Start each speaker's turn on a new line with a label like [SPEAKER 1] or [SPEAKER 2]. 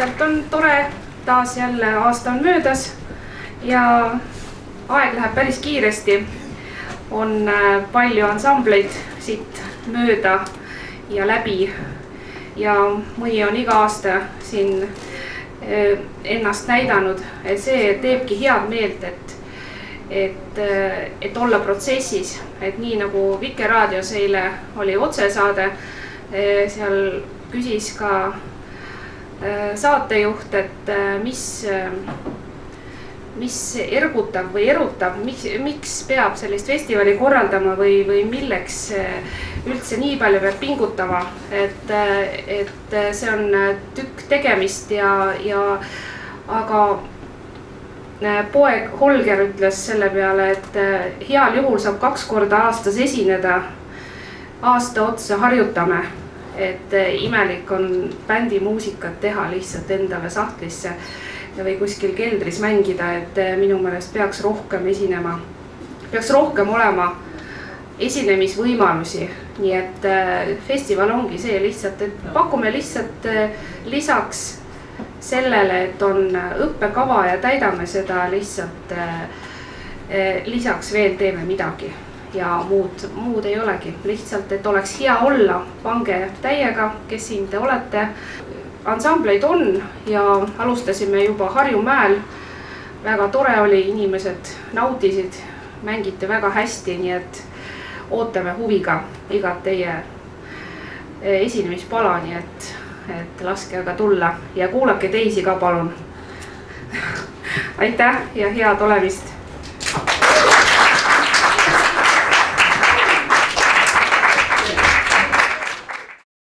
[SPEAKER 1] lihtsalt on tore, taas jälle aasta on möödas ja aeg läheb päris kiiresti. On palju ansambleid siit mööda ja läbi ja mõni on iga aasta siin ennast näidanud. See teebki head meelt, et olla protsessis, et nii nagu Vikerraadios eile oli otsesaade, seal küsis ka saatejuht, et mis ergutab või erutab, miks peab sellist festivali korraldama või milleks üldse nii palju peab pingutama, et see on tükk tegemist aga poeg Holger ütles selle peale, et heal juhul saab 2 korda aastas esineda, aasta otsa harjutame, et imelik on bändi muusikat teha lihtsalt endale sahtlisse või kuskil keldris mängida, et minu meelest peaks rohkem esinema, peaks rohkem olema esinemisvõimalusi. Nii et festival ongi see lihtsalt, et pakume lihtsalt lisaks sellele, et on õppekava ja täidame seda lihtsalt, lisaks veel teeme midagi ja muud ei olegi. Lihtsalt, et oleks hea olla, pange täiega, kes siin te olete. Ansambleid on ja alustasime juba Harjumäel. Väga tore oli, inimesed naudisid, mängite väga hästi, nii et ootame huviga igat teie esinemispala, nii et laske aga tulla ja kuulake teisi ka palun. Aitäh ja head olemist!